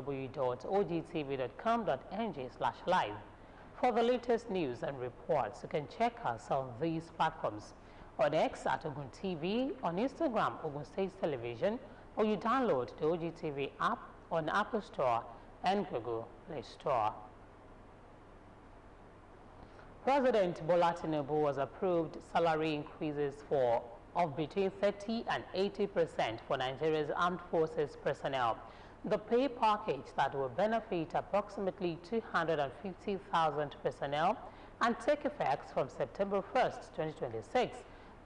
www.ogtv.com.ng/live. For the latest news and reports, you can check us on these platforms. On X at Ogun TV, on Instagram, Ogun State Television, or you download the OGTV app on Apple Store and Google Play Store. President Bola Tinubu has approved salary increases of between 30 and 80% for Nigeria's armed forces personnel. The pay package that will benefit approximately 250,000 personnel and take effect from September 1st, 2026.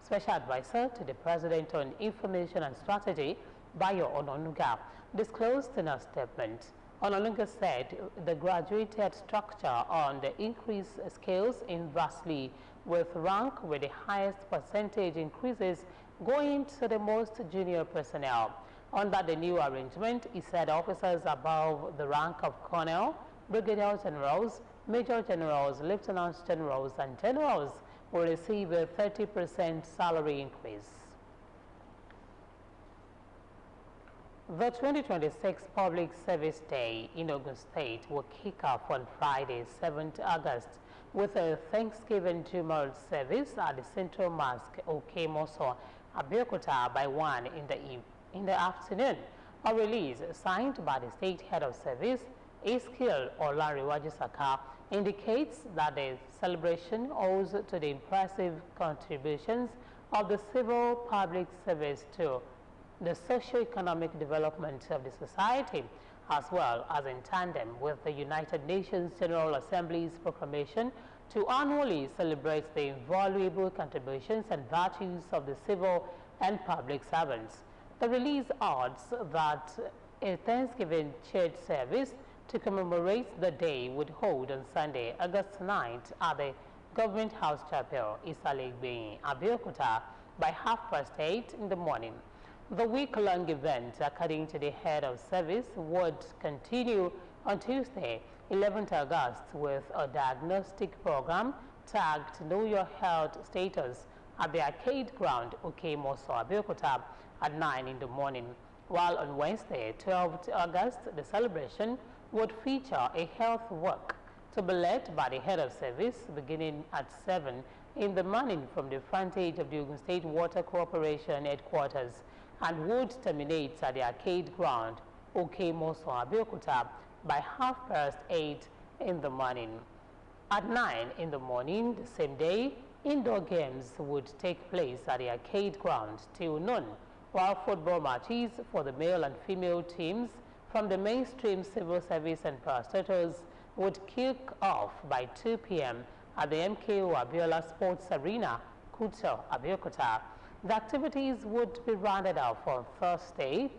Special Advisor to the President on Information and Strategy, Bayo Ononuga, disclosed in a statement. Ononuga said the graduated structure on the increase scales inversely, with rank with the highest percentage increases going to the most junior personnel. Under the new arrangement, he said officers above the rank of colonel, brigadier generals, major generals, lieutenant generals, and generals will receive a 30% salary increase. The 2026 Public Service Day in Ogun State will kick off on Friday, 7th August, with a Thanksgiving Jumal service at the Central Mosque, Okemoso, Abeokuta, by 1 in the afternoon. A release signed by the State Head of Service, Iskil Olariwaju Saka, indicates that the celebration owes to the impressive contributions of the civil public service to the socio-economic development of the society, as well as in tandem with the United Nations General Assembly's proclamation to annually celebrate the invaluable contributions and virtues of the civil and public servants. The release adds that a Thanksgiving church service to commemorate the day would hold on Sunday, August 9th at the Government House Chapel, Isalegbe, Abeokuta, by 8:30 in the morning. The week-long event, according to the head of service, would continue on Tuesday, 11th August, with a diagnostic program tagged Know Your Health Status at the arcade ground, Okemoso, Abeokuta, at 9 in the morning. While on Wednesday, 12th August, the celebration would feature a health walk to be led by the head of service beginning at 7 in the morning from the frontage of the Ogun State Water Corporation headquarters, and would terminate at the arcade ground, Okemoso, Abeokuta, by 8:30 in the morning. At 9 in the morning the same day, indoor games would take place at the arcade ground till noon, while football matches for the male and female teams from the mainstream civil service and parastatals would kick off by 2 p.m. at the MKO Abiola Sports Arena, Kuto, Abeokuta. The activities would be rounded off on Thursday,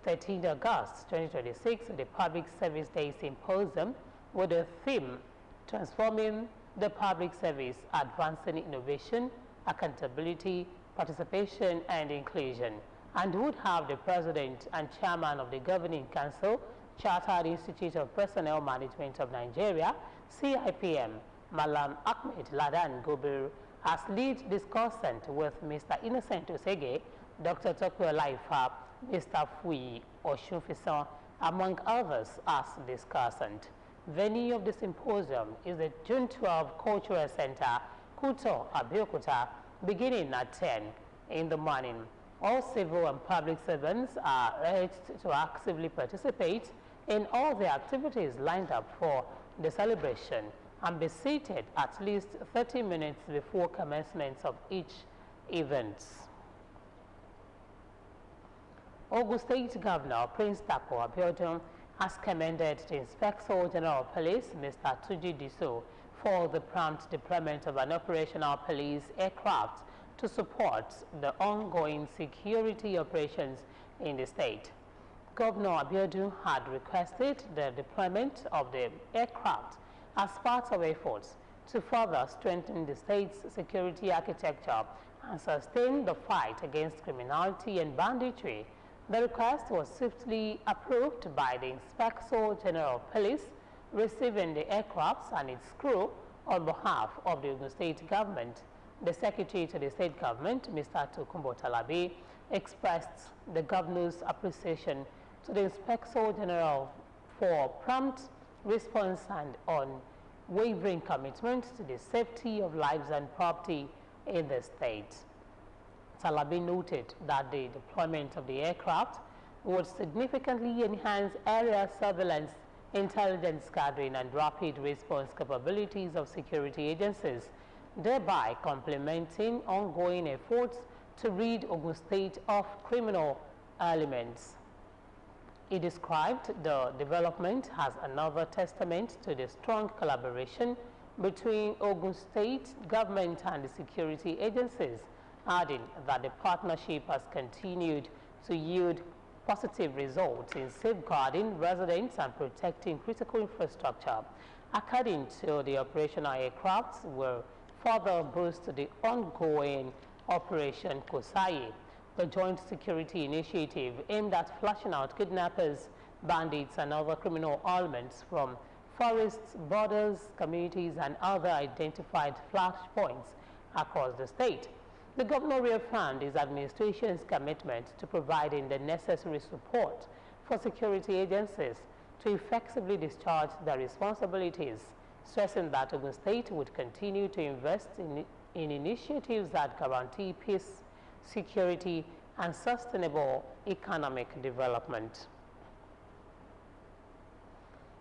13 August 2026, with the Public Service Day Symposium with a theme, Transforming the Public Service, Advancing Innovation, Accountability, Participation, and Inclusion, and would have the President and Chairman of the Governing Council, Chartered Institute of Personnel Management of Nigeria, CIPM, Malam Ahmed Ladan Gobir, as lead discussant, with Mr. Innocent Osege, Dr. Tokyo Laifa, Mr. Fui Oshunfisan, among others, as discussant. Venue of the symposium is the June 12 Cultural Center, Kuto, Abeokuta, beginning at 10 in the morning. All civil and public servants are urged to actively participate in all the activities lined up for the celebration and be seated at least 30 minutes before commencement of each event. Ogun State Governor Prince Dapo Abiodun has commended the Inspector General of Police, Mr. Tuji Diso, for the prompt deployment of an operational police aircraft to support the ongoing security operations in the state. Governor Abiodun had requested the deployment of the aircraft as part of efforts to further strengthen the state's security architecture and sustain the fight against criminality and banditry. The request was swiftly approved by the Inspector General of Police, receiving the aircraft and its crew on behalf of the Ogun State government. The Secretary to the State Government, Mr. Tokunbo Talabi, expressed the Governor's appreciation to the Inspector General for prompt response and unwavering commitment to the safety of lives and property in the state. Salabi noted that the deployment of the aircraft would significantly enhance area surveillance, intelligence gathering, and rapid response capabilities of security agencies, thereby complementing ongoing efforts to rid Ogun State of criminal elements. He described the development as another testament to the strong collaboration between Ogun State government and the security agencies, adding that the partnership has continued to yield positive results in safeguarding residents and protecting critical infrastructure. According to the operational aircrafts, will further boost the ongoing Operation Kosaye, the joint security initiative aimed at flashing out kidnappers, bandits, and other criminal elements from forests, borders, communities, and other identified flashpoints across the state. The governor reaffirmed his administration's commitment to providing the necessary support for security agencies to effectively discharge their responsibilities, stressing that Ogun State would continue to invest in initiatives that guarantee peace, security, and sustainable economic development.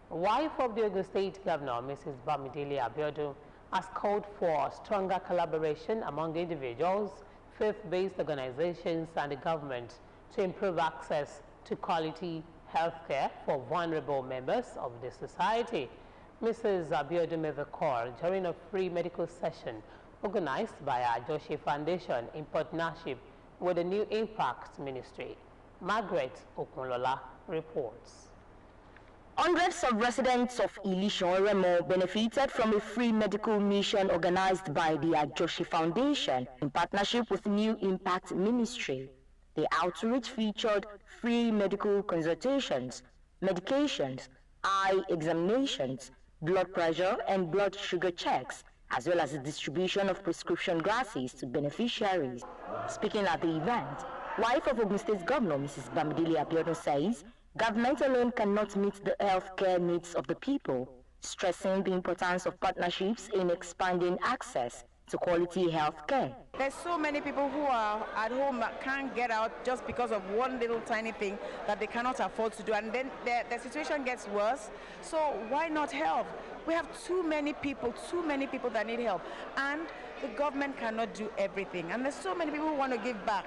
Wife of the Ogun State Governor, Mrs. Bamidele Abiodun, has called for stronger collaboration among individuals, faith-based organizations, and the government to improve access to quality health care for vulnerable members of the society. Mrs. Abiodun made the call during a free medical session organized by our Joshi Foundation in partnership with the New Impact Ministry. Margaret Okunlola reports. Hundreds of residents of Ilishon-Remo benefited from a free medical mission organized by the Ajoshi Foundation in partnership with New Impact Ministry. The outreach featured free medical consultations, medications, eye examinations, blood pressure and blood sugar checks, as well as the distribution of prescription glasses to beneficiaries. Speaking at the event, wife of Ogun State Governor Mrs. Bamidele Abiodun says, government alone cannot meet the health care needs of the people, stressing the importance of partnerships in expanding access to quality health care. There's so many people who are at home that can't get out just because of one little tiny thing that they cannot afford to do, and then the situation gets worse. So why not help? We have too many people that need help, and the government cannot do everything. And there's so many people who want to give back.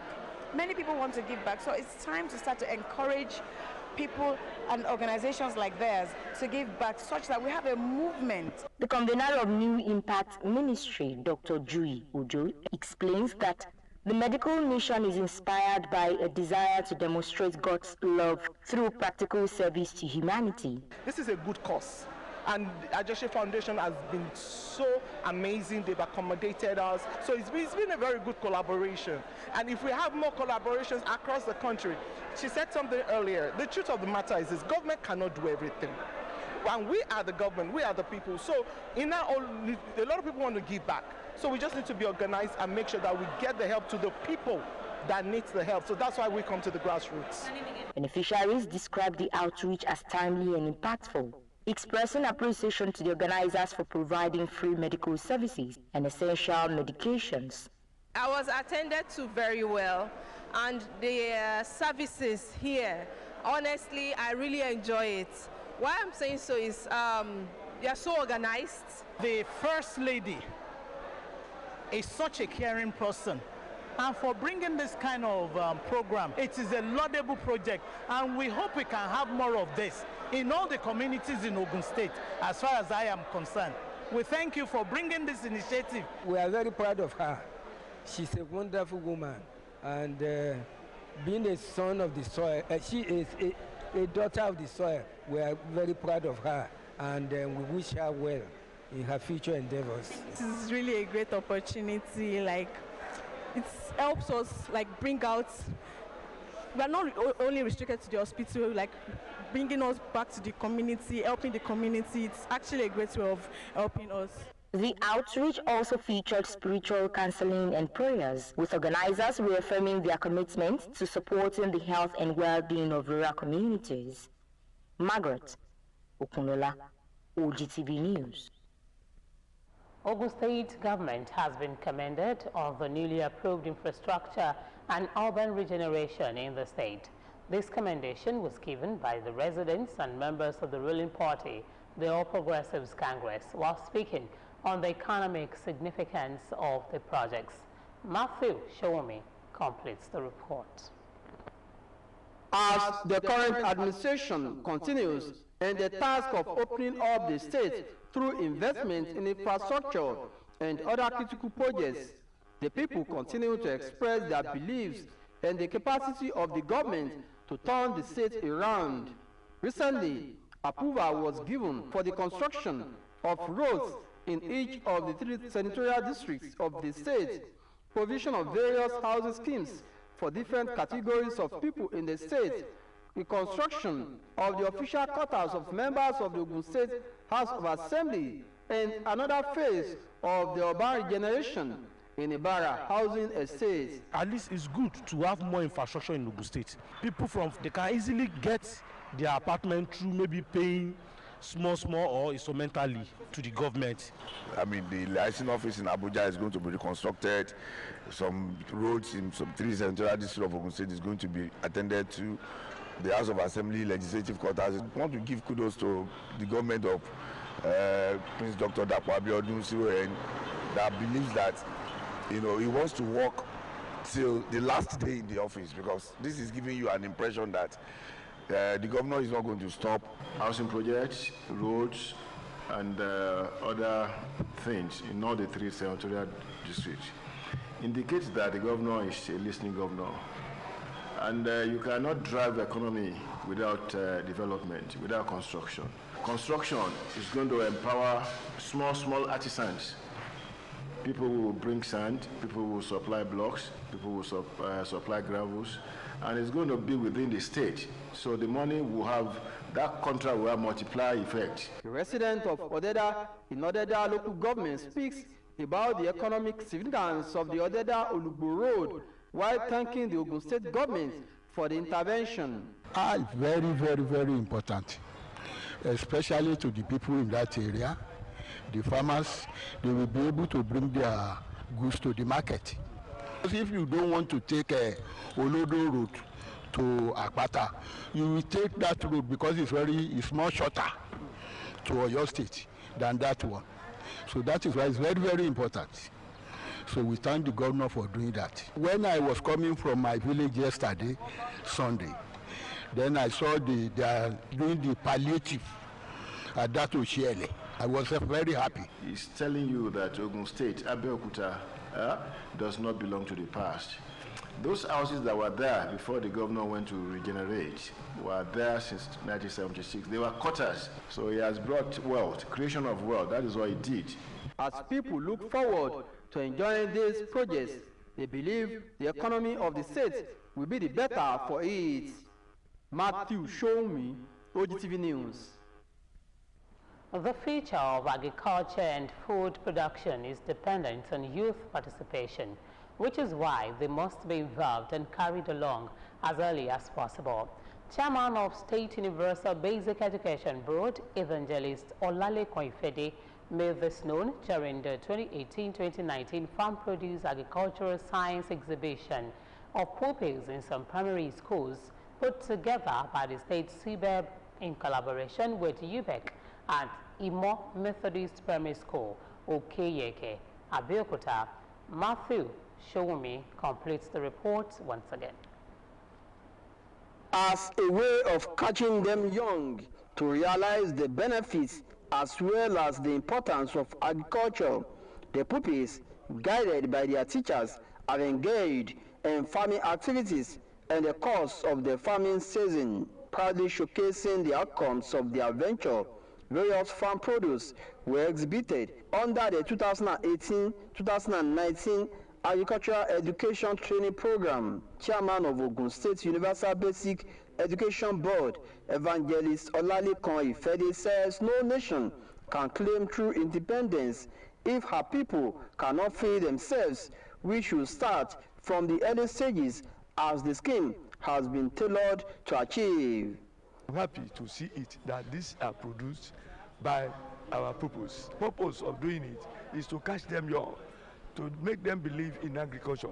Many people want to give back, so it's time to start to encourage people and organizations like theirs to give back, such that we have a movement. The convener of New Impact Ministry, Dr. Jui Ujo, explains that the medical mission is inspired by a desire to demonstrate God's love through practical service to humanity. This is a good cause, and Ajoshi Foundation has been so amazing. They've accommodated us, so it's been a very good collaboration. And if we have more collaborations across the country, she said something earlier, the truth of the matter is this: government cannot do everything. And we are the government, we are the people. So a lot of people want to give back. So we just need to be organized and make sure that we get the help to the people that needs the help. So that's why we come to the grassroots. Beneficiaries described the outreach as timely and impactful, expressing appreciation to the organizers for providing free medical services and essential medications. I was attended to very well, and the services here, honestly, I really enjoy it. Why I'm saying so is they are so organized. The First Lady is such a caring person, and for bringing this kind of program, it is a laudable project, and we hope we can have more of this in all the communities in Ogun State, as far as I am concerned. We thank you for bringing this initiative. We are very proud of her. She's a wonderful woman, and being a son of the soil, she is a daughter of the soil. We are very proud of her, and we wish her well in her future endeavors. This is really a great opportunity. Like, it helps us bring out. We are not only restricted to the hospital, like bringing us back to the community, helping the community. It's actually a great way of helping us. The outreach also featured spiritual counseling and prayers, with organizers reaffirming their commitment to supporting the health and well-being of rural communities. Margaret Okunlola, OGTV News. Ogun State government has been commended on the newly approved infrastructure and urban regeneration in the state. This commendation was given by the residents and members of the ruling party, the All Progressives Congress, while speaking on the economic significance of the projects. Matthew Showomi completes the report. As the current administration continues in the task of opening up the state through investment in infrastructure and other critical projects, the people continue to express their beliefs in the capacity of the government to turn the state around. Recently, approval was given for the construction of roads in each of the 3 senatorial districts of the state, provision of various housing schemes for different categories of people in the state, the construction of the official quarters of members of the Ogun State House of Assembly, and another phase of the urban regeneration in Ibara housing estate. At least it's good to have more infrastructure in Ogun State. People they can easily get their apartment through maybe paying small or instrumentally to the government. I mean, the licensing office in Abuja is going to be reconstructed. Some roads in some 3 senatorial districts of Ogun State is going to be attended to. The House of Assembly legislative quarters. I want to give kudos to the government of Prince Dr. Dapo Abiodun that believes that, he wants to work till the last day in the office, because this is giving you an impression that the governor is not going to stop. Housing projects, roads, and other things in all the 3 senatorial districts indicates that the governor is a listening governor. And you cannot drive the economy without development, without construction. Construction is going to empower small artisans. People will bring sand, people will supply blocks, people will supply gravels, and it's going to be within the state. So the money will have, that contract will have multiplier effect. The resident of Odeda in Odeda local government speaks about the economic significance of the Odeda-Olugbo Road, while thanking the Ogun State government for the intervention. It's very important, especially to the people in that area. The farmers, they will be able to bring their goods to the market. If you don't want to take a Olodo road to Akpata, you will take that road because it's more shorter to Oyo State than that one. So that is why it's very important. So we thank the governor for doing that. When I was coming from my village yesterday, Sunday, then I saw they are doing the palliative at that Oshiele. I was very happy. He's telling you that Ogun State, Abeokuta, does not belong to the past. Those houses that were there before the governor went to regenerate were there since 1976. They were quarters. So he has brought wealth, creation of wealth. That is what he did. As people look forward to enjoying these projects, they believe the economy of the state will be the better for it. Matthew Showomi, OGTV News. The future of agriculture and food production is dependent on youth participation, which is why they must be involved and carried along as early as possible. Chairman of State Universal Basic Education Board, Evangelist Olalekan Ifede, made this known during the 2018-2019 Farm Produce Agricultural Science Exhibition of pupils in some primary schools put together by the state CBEB in collaboration with UBEC at Imo Methodist Primary School, Okeyeke, Abeokuta. Matthew Showomi completes the report once again. As a way of catching them young to realize the benefits as well as the importance of agriculture, the pupils, guided by their teachers, are engaged in farming activities in the course of the farming season, proudly showcasing the outcomes of their venture. Various farm produce were exhibited under the 2018-2019 Agricultural Education Training Program. Chairman of Ogun State Universal Basic Education Board, Evangelist Olalekan Ifede, says no nation can claim true independence if her people cannot feed themselves. We should start from the early stages as the scheme has been tailored to achieve. I'm happy to see it that these are produced by our purpose. Purpose of doing it is to catch them young, to make them believe in agriculture,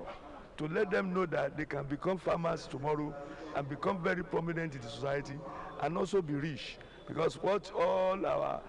to let them know that they can become farmers tomorrow and become very prominent in the society and also be rich, because what all our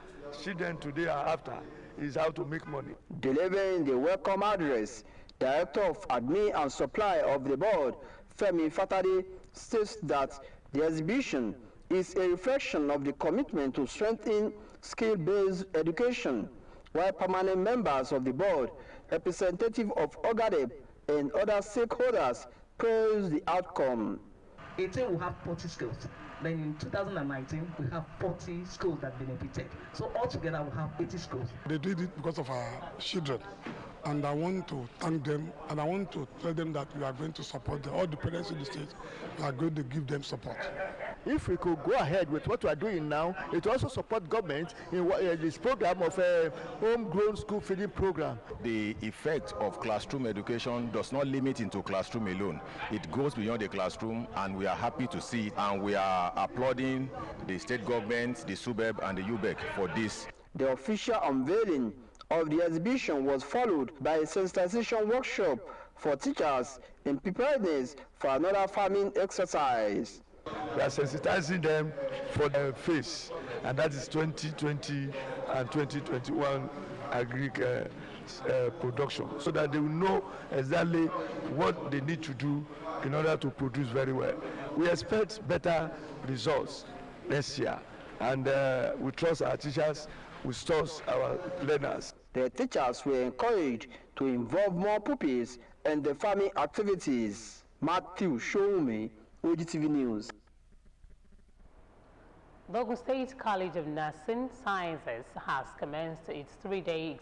children today are after is how to make money. Delivering the welcome address, Director of Admin and Supply of the board, Femi Fatade, states that the exhibition is a reflection of the commitment to strengthen skill-based education, while permanent members of the board, representative of OGTV and other stakeholders praise the outcome. 18 will have 40 skills. Then in 2019, we have 40 schools that benefited. So altogether, we have 80 schools. They did it because of our children. And I want to thank them, and I want to tell them that we are going to support them. All the parents in the state, we are going to give them support. If we could go ahead with what we are doing now, it also support government in this program of a homegrown school feeding program. The effect of classroom education does not limit into classroom alone. It goes beyond the classroom, and we are happy to see it, and we are applauding the state government, the SUBEB, and the UBEC for this. The official unveiling of the exhibition was followed by a sensitization workshop for teachers in preparedness for another farming exercise. We are sensitizing them for the phase, and that is 2020 and 2021 production, so that they will know exactly what they need to do in order to produce very well. We expect better results next year, and we trust our teachers, we trust our learners. The teachers were encouraged to involve more pupils in the farming activities. Matthew Showme, OGTV News. The Ogun State College of Nursing Sciences has commenced its 3-day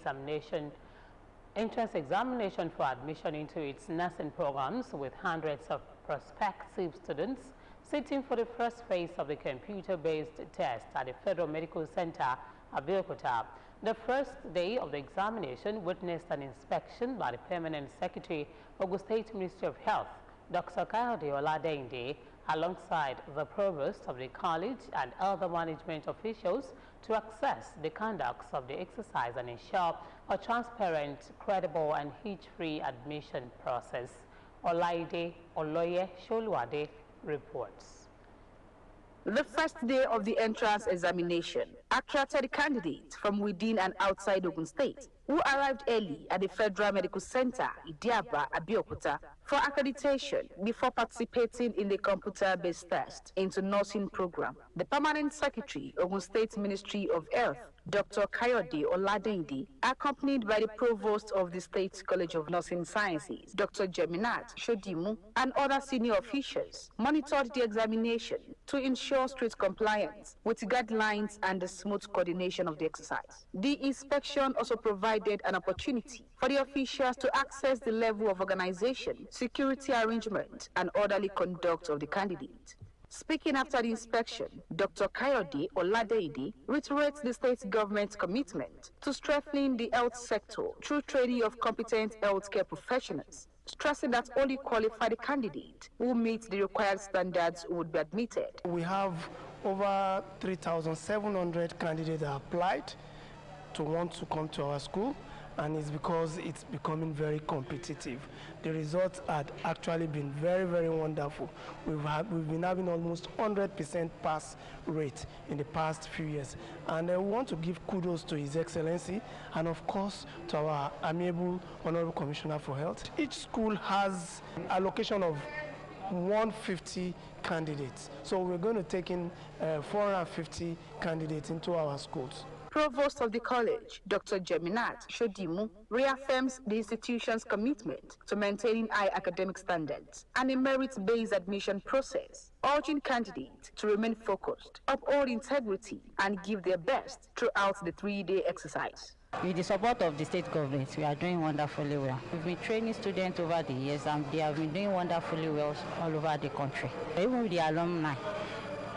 entrance examination for admission into its nursing programs, with hundreds of prospective students sitting for the first phase of the computer-based test at the Federal Medical Center, Abeokuta. The first day of the examination witnessed an inspection by the Permanent Secretary, Ogun State Ministry of Health, Dr. Kayode Oladende, alongside the provost of the college and other management officials, to assess the conduct of the exercise and ensure a transparent, credible, and hitch-free admission process. Olaide Oloye Sholuade reports. The first day of the entrance examination attracted candidates from within and outside Ogun State who arrived early at the Federal Medical Center, Idiaba, Abeokuta, for accreditation before participating in the computer-based test into nursing program. The Permanent Secretary, Ogun State Ministry of Health, Dr. Kayode Oladende, accompanied by the Provost of the State College of Nursing Sciences, Dr. Geminat Shodimu, and other senior officials, monitored the examination to ensure strict compliance with guidelines and the smooth coordination of the exercise. The inspection also provided an opportunity for the officials to access the level of organization, security arrangement, and orderly conduct of the candidate. Speaking after the inspection, Dr. Kayode Oladende reiterates the state government's commitment to strengthening the health sector through training of competent healthcare professionals, stressing that only qualified candidates who meet the required standards would be admitted. We have over 3,700 candidates that applied to want to come to our school, and it's because it's becoming very competitive. The results had actually been very, very wonderful. We've been having almost 100% pass rate in the past few years. And I want to give kudos to His Excellency and, of course, to our amiable Honorable Commissioner for Health. Each school has an allocation of 150 candidates. So we're going to take in 450 candidates into our schools. Provost of the college, Dr. Geminat Shodimu, reaffirms the institution's commitment to maintaining high academic standards and a merit-based admission process, urging candidates to remain focused, uphold integrity, and give their best throughout the 3-day exercise. With the support of the state government, we are doing wonderfully well. We've been training students over the years, and they have been doing wonderfully well all over the country. Even with the alumni,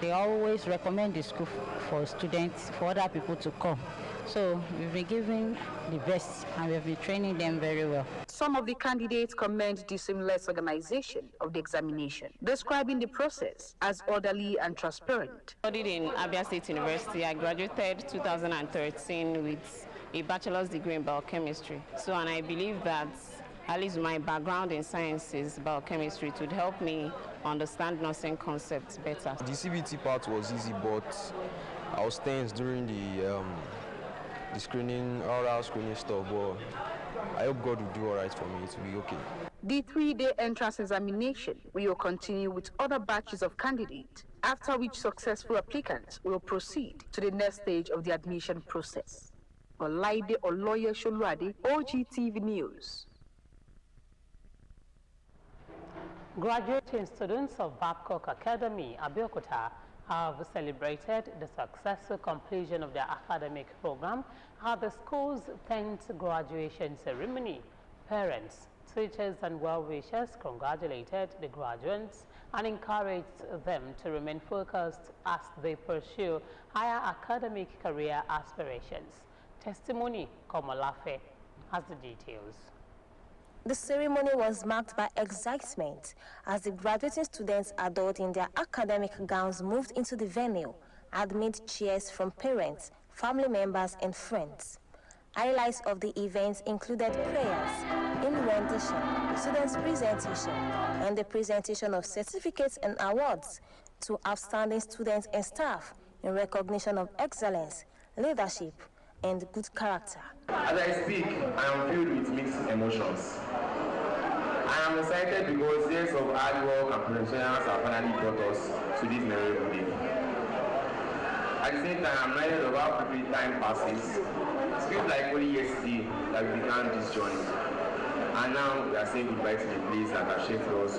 They always recommend the school for students, for other people to come. So we've been giving the best and we've been training them very well. Some of the candidates commend the seamless organization of the examination, describing the process as orderly and transparent. I studied in Abia State University. I graduated 2013 with a bachelor's degree in biochemistry. So, and I believe that at least my background in sciences, biochemistry, it would help me understand nursing concepts better. The CBT part was easy, but I was tense during the screening, oral screening stuff, but I hope God will do all right for me. It will be okay. The 3-day entrance examination will continue with other batches of candidates, after which successful applicants will proceed to the next stage of the admission process. Olaide Oloye Soluade, OGTV News. Graduating students of Babcock Academy, Abeokuta, have celebrated the successful completion of their academic program at the school's 10th graduation ceremony. Parents, teachers and well-wishers congratulated the graduates and encouraged them to remain focused as they pursue higher academic career aspirations. Testimony Komolafe has the details. The ceremony was marked by excitement as the graduating students adorned in their academic gowns moved into the venue amid cheers from parents, family members, and friends. Highlights of the events included prayers, hymn rendition, students' presentation, and the presentation of certificates and awards to outstanding students and staff in recognition of excellence, leadership, and good character. As I speak, I am filled with mixed emotions. I am excited because years of hard work and professionals have finally brought us to this memorable day. At the same time, I'm reminded of how quickly time passes. It feels like only yesterday that we began this journey. And now we are saying goodbye to the place that has shaped us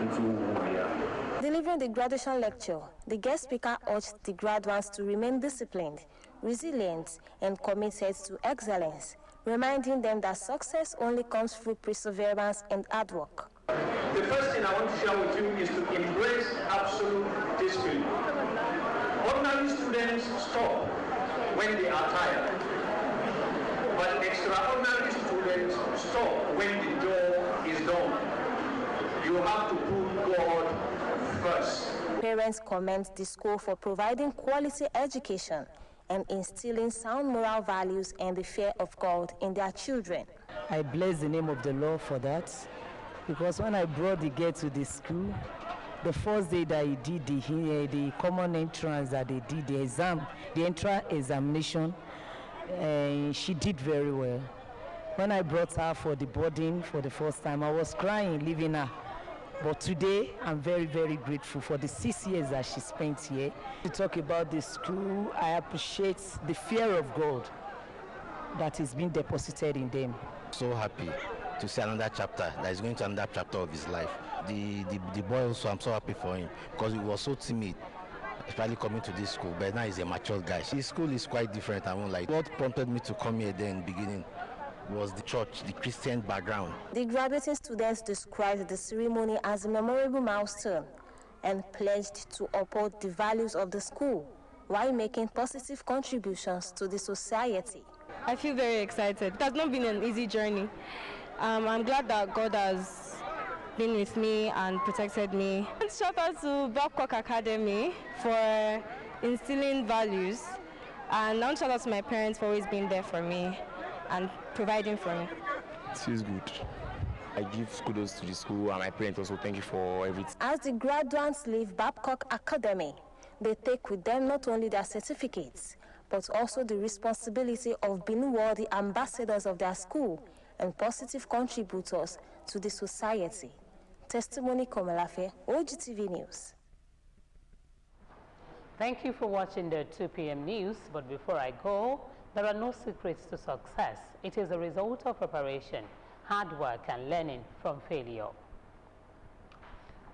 into who we are. Delivering the graduation lecture, the guest speaker urged the graduates to remain disciplined, resilient, and committed to excellence, reminding them that success only comes through perseverance and hard work. The first thing I want to share with you is to embrace absolute discipline. Ordinary students stop when they are tired, but extraordinary students stop when the job is done. You have to put God first. Parents commend the school for providing quality education and instilling sound moral values and the fear of God in their children. I bless the name of the Lord for that, because when I brought the girl to the school, the first day that he did the common entrance that they did, the exam, the entrance examination, she did very well. When I brought her for the boarding for the first time, I was crying leaving her. But today, I'm very, very grateful for the 6 years that she spent here. To talk about the school, I appreciate the fear of God that is being deposited in them. So happy to see another chapter, that is going to another chapter of his life. The boy also, I'm so happy for him, because he was so timid, especially coming to this school, but now he's a mature guy. His school is quite different. I won't lie. What prompted me to come here then in the beginning was the church, the Christian background. The graduating students described the ceremony as a memorable milestone and pledged to uphold the values of the school while making positive contributions to the society. I feel very excited. It has not been an easy journey. I'm glad that God has been with me and protected me. Shout out to Babcock Academy for instilling values, and I want to shout out to my parents for always being there for me and providing for me. It feels good. I give kudos to the school and my parents also. Thank you for everything. As the graduates leave Babcock Academy, they take with them not only their certificates, but also the responsibility of being worthy ambassadors of their school and positive contributors to the society. Testimony Komalafe, OGTV News. Thank you for watching the 2 p.m. news, but before I go, there are no secrets to success. It is a result of preparation, hard work, and learning from failure.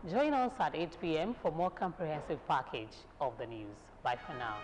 Join us at 8 p.m. for more comprehensive package of the news. Bye for now.